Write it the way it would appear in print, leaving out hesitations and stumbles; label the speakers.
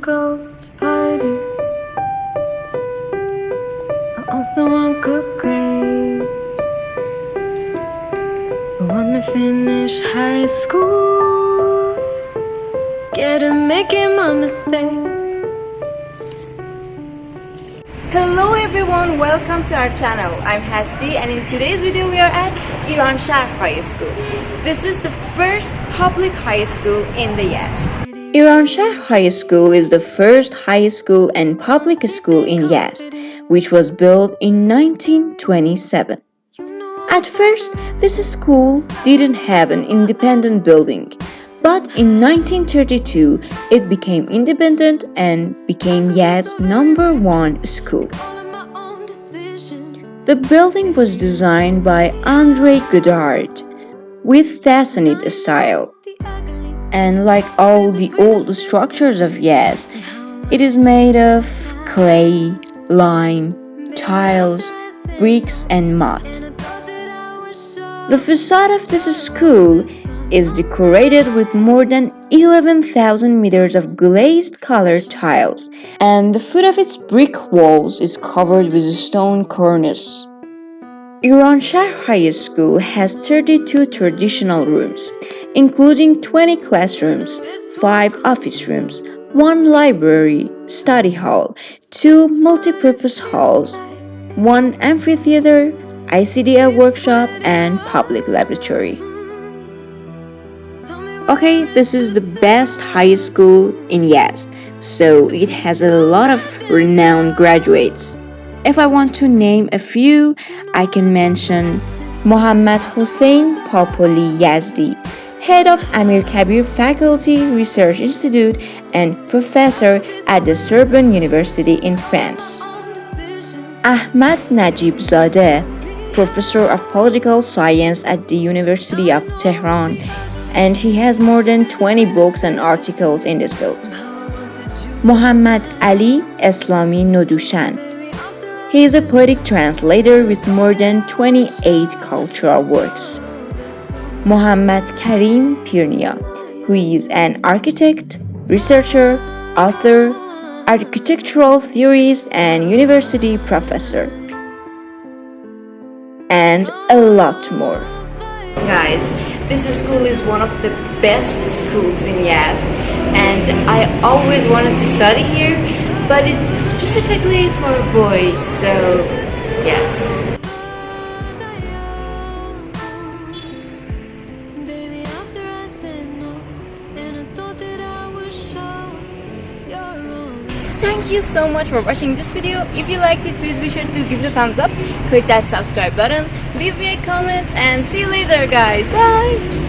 Speaker 1: go to parties. I also want good grades. I wanna finish high school. Scared of making my mistakes.
Speaker 2: Hello everyone, welcome to our channel. I'm Hasti and in today's video we are at Iranshahr High School. This is the first public high school in the Yazd.
Speaker 3: Iranshahr High School is the first high school and public school in Yazd, which was built in 1927. At first, this school didn't have an independent building, but in 1932, it became independent and became Yazd's #1 school. The building was designed by André Godard with Sassanid style. And like all the old structures of Yazd, it is made of clay, lime, tiles, bricks, and mud. The facade of this school is decorated with more than 11,000 meters of glazed colored tiles, and the foot of its brick walls is covered with a stone cornice. Iranshahr High School has 32 traditional rooms, including 20 classrooms, 5 office rooms, 1 library, study hall, 2 multipurpose halls, 1 amphitheater, ICDL workshop, and public laboratory. Okay, this is the best high school in Yazd, so it has a lot of renowned graduates. If I want to name a few, I can mention Mohammad Hossein Papoli Yazdi, head of Amir Kabir Faculty Research Institute and professor at the Sorbonne University in France. Ahmad Najib Zadeh, professor of political science at the University of Tehran, and he has more than 20 books and articles in this field. Muhammad Ali Eslami Nodushan. He is a poetic translator with more than 28 cultural works. Muhammad Karim Pirnia, who is an architect, researcher, author, architectural theorist, and university professor. And a lot more.
Speaker 2: Guys, this school is one of the best schools in Yazd and I always wanted to study here, but it's specifically for boys, so yes. Thank you so much for watching this video. If you liked it, please be sure to give it a thumbs up, click that subscribe button, leave me a comment, and see you later guys. Bye!